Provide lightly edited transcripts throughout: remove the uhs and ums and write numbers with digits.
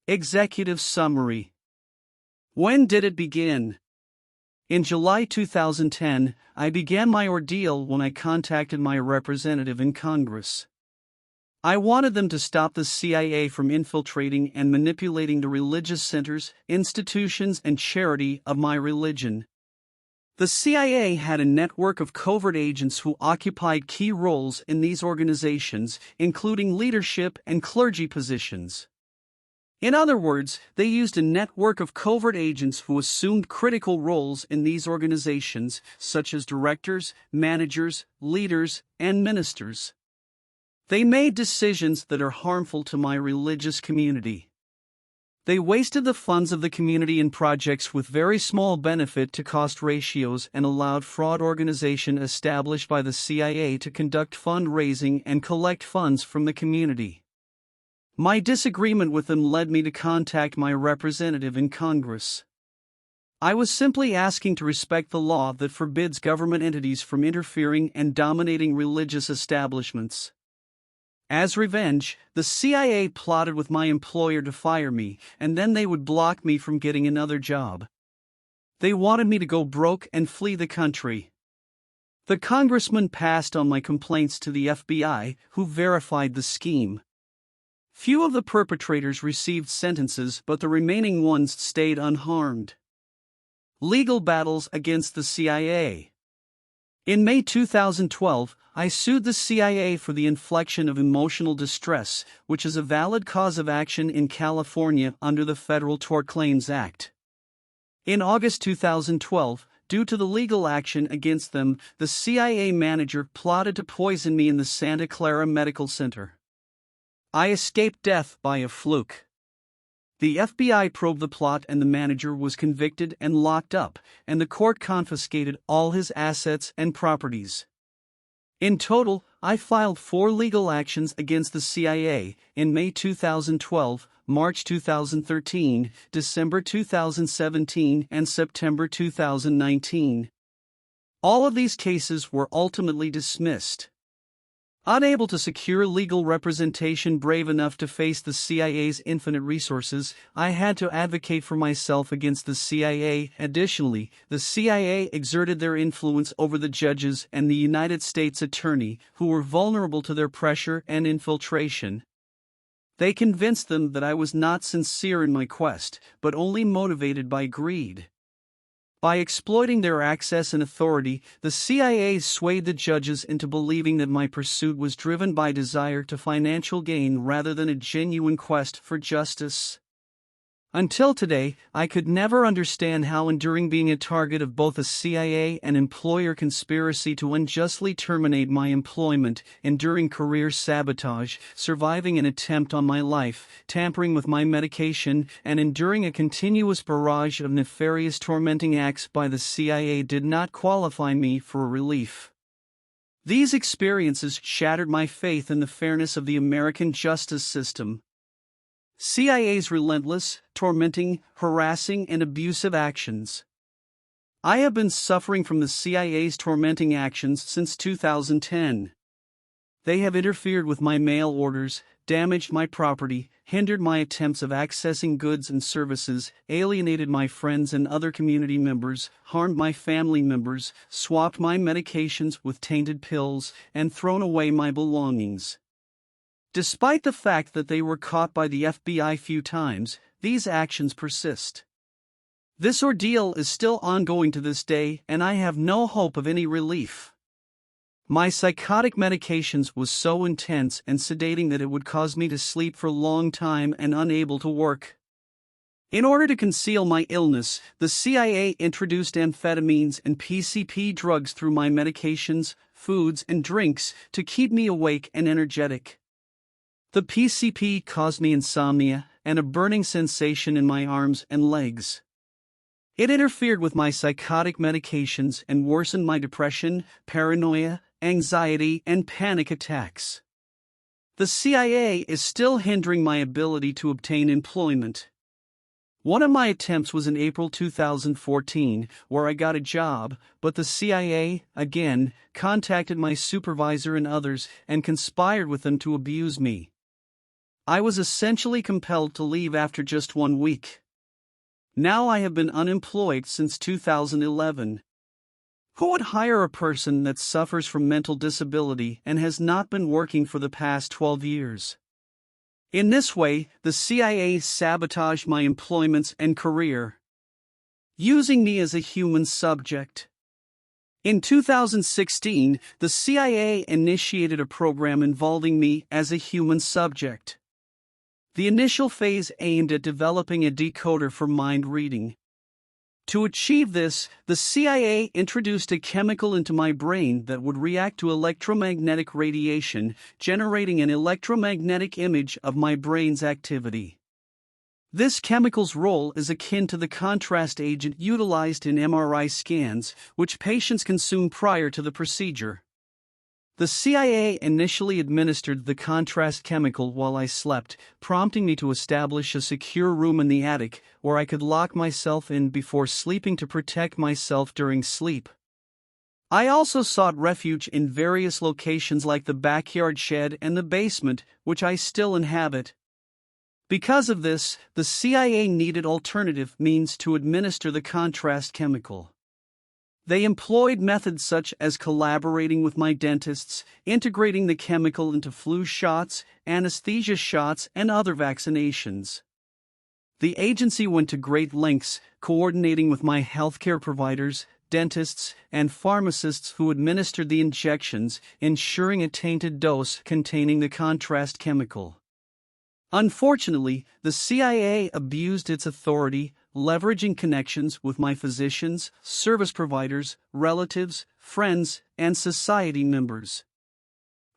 Executive Summary. When did it begin? In July 2010, I began my ordeal when I contacted my representative in Congress. I wanted them to stop the CIA from infiltrating and manipulating the religious centers, institutions, and charity of my religion. The CIA had a network of covert agents who occupied key roles in these organizations, including leadership and clergy positions. In other words, they used a network of covert agents who assumed critical roles in these organizations, such as directors, managers, leaders, and ministers. They made decisions that are harmful to my religious community. They wasted the funds of the community in projects with very small benefit to cost ratios and allowed fraud organizations established by the CIA to conduct fundraising and collect funds from the community. My disagreement with them led me to contact my representative in Congress. I was simply asking to respect the law that forbids government entities from interfering and dominating religious establishments. As revenge, the CIA plotted with my employer to fire me, and then they would block me from getting another job. They wanted me to go broke and flee the country. The congressman passed on my complaints to the FBI, who verified the scheme. Few of the perpetrators received sentences, but the remaining ones stayed unharmed. Legal battles against the CIA. In May 2012, I sued the CIA for the infliction of emotional distress, which is a valid cause of action in California under the Federal Tort Claims Act. In August 2012, due to the legal action against them, the CIA manager plotted to poison me in the Santa Clara Medical Center. I escaped death by a fluke. The FBI probed the plot and the manager was convicted and locked up, and the court confiscated all his assets and properties. In total, I filed 4 legal actions against the CIA in May 2012, March 2013, December 2017, and September 2019. All of these cases were ultimately dismissed. Unable to secure legal representation brave enough to face the CIA's infinite resources, I had to advocate for myself against the CIA. Additionally, the CIA exerted their influence over the judges and the United States Attorney, who were vulnerable to their pressure and infiltration. They convinced them that I was not sincere in my quest, but only motivated by greed. By exploiting their access and authority, the CIA swayed the judges into believing that my pursuit was driven by desire to financial gain rather than a genuine quest for justice. Until today, I could never understand how enduring being a target of both a CIA and employer conspiracy to unjustly terminate my employment, enduring career sabotage, surviving an attempt on my life, tampering with my medication, and enduring a continuous barrage of nefarious tormenting acts by the CIA did not qualify me for relief. These experiences shattered my faith in the fairness of the American justice system. CIA's relentless, tormenting, harassing, and abusive actions. I have been suffering from the CIA's tormenting actions since 2010. They have interfered with my mail orders, damaged my property, hindered my attempts of accessing goods and services, alienated my friends and other community members, harmed my family members, swapped my medications with tainted pills, and thrown away my belongings. Despite the fact that they were caught by the FBI few times, these actions persist. This ordeal is still ongoing to this day, and I have no hope of any relief. My psychotic medications was so intense and sedating that it would cause me to sleep for a long time and unable to work. In order to conceal my illness, the CIA introduced amphetamines and PCP drugs through my medications, foods, and drinks to keep me awake and energetic. The PCP caused me insomnia and a burning sensation in my arms and legs. It interfered with my psychotic medications and worsened my depression, paranoia, anxiety, and panic attacks. The CIA is still hindering my ability to obtain employment. One of my attempts was in April 2014, where I got a job, but the CIA, again, contacted my supervisor and others and conspired with them to abuse me. I was essentially compelled to leave after just 1 week. Now I have been unemployed since 2011. Who would hire a person that suffers from mental disability and has not been working for the past 12 years? In this way, the CIA sabotaged my employments and career, using me as a human subject. In 2016, the CIA initiated a program involving me as a human subject. The initial phase aimed at developing a decoder for mind reading. To achieve this, the CIA introduced a chemical into my brain that would react to electromagnetic radiation, generating an electromagnetic image of my brain's activity. This chemical's role is akin to the contrast agent utilized in MRI scans, which patients consume prior to the procedure. The CIA initially administered the contrast chemical while I slept, prompting me to establish a secure room in the attic where I could lock myself in before sleeping to protect myself during sleep. I also sought refuge in various locations like the backyard shed and the basement, which I still inhabit. Because of this, the CIA needed alternative means to administer the contrast chemical. They employed methods such as collaborating with my dentists, integrating the chemical into flu shots, anesthesia shots, and other vaccinations. The agency went to great lengths, coordinating with my healthcare providers, dentists, and pharmacists who administered the injections, ensuring a tainted dose containing the contrast chemical. Unfortunately, the CIA abused its authority, leveraging connections with my physicians, service providers, relatives, friends, and society members.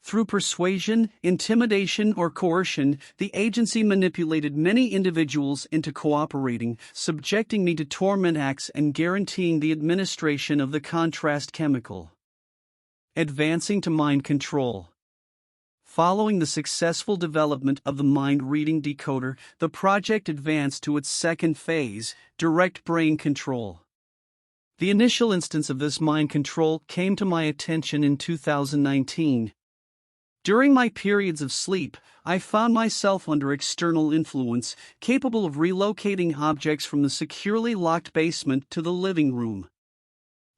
Through persuasion, intimidation, or coercion, the agency manipulated many individuals into cooperating, subjecting me to torment acts and guaranteeing the administration of the contrast chemical. Advancing to mind control. Following the successful development of the mind-reading decoder, the project advanced to its second phase, direct brain control. The initial instance of this mind control came to my attention in 2019. During my periods of sleep, I found myself under external influence, capable of relocating objects from the securely locked basement to the living room.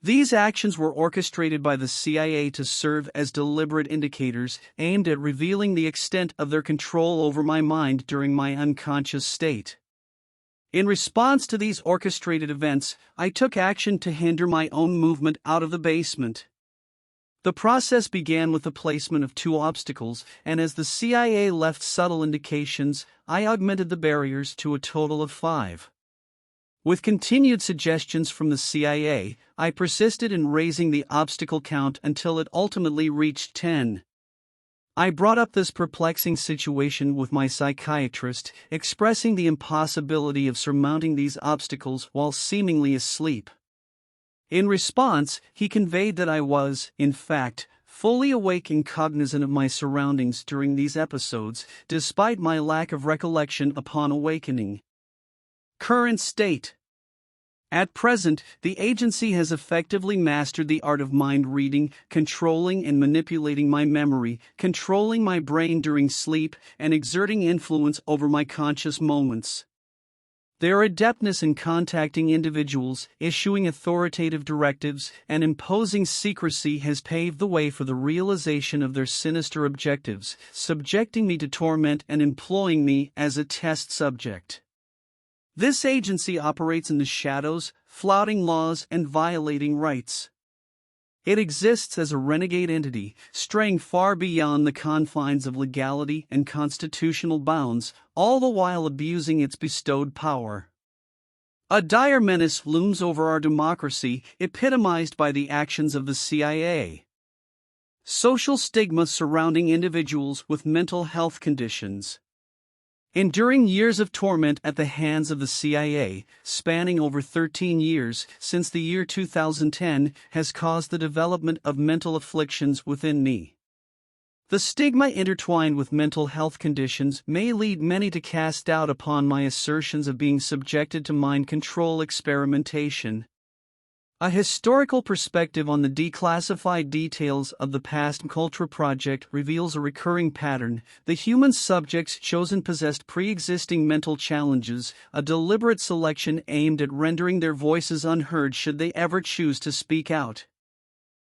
These actions were orchestrated by the CIA to serve as deliberate indicators aimed at revealing the extent of their control over my mind during my unconscious state. In response to these orchestrated events, I took action to hinder my own movement out of the basement. The process began with the placement of 2 obstacles, and as the CIA left subtle indications, I augmented the barriers to a total of 5. With continued suggestions from the CIA, I persisted in raising the obstacle count until it ultimately reached 10. I brought up this perplexing situation with my psychiatrist, expressing the impossibility of surmounting these obstacles while seemingly asleep. In response, he conveyed that I was, in fact, fully awake and cognizant of my surroundings during these episodes, despite my lack of recollection upon awakening. Current state. At present, the agency has effectively mastered the art of mind reading, controlling and manipulating my memory, controlling my brain during sleep, and exerting influence over my conscious moments. Their adeptness in contacting individuals, issuing authoritative directives, and imposing secrecy has paved the way for the realization of their sinister objectives, subjecting me to torment and employing me as a test subject. This agency operates in the shadows, flouting laws and violating rights. It exists as a renegade entity, straying far beyond the confines of legality and constitutional bounds, all the while abusing its bestowed power. A dire menace looms over our democracy, epitomized by the actions of the CIA. Social stigma surrounding individuals with mental health conditions. Enduring years of torment at the hands of the CIA, spanning over 13 years since the year 2010, has caused the development of mental afflictions within me. The stigma intertwined with mental health conditions may lead many to cast doubt upon my assertions of being subjected to mind control experimentation. A historical perspective on the declassified details of the Past Culture Project reveals a recurring pattern. The human subjects chosen possessed pre-existing mental challenges, a deliberate selection aimed at rendering their voices unheard should they ever choose to speak out.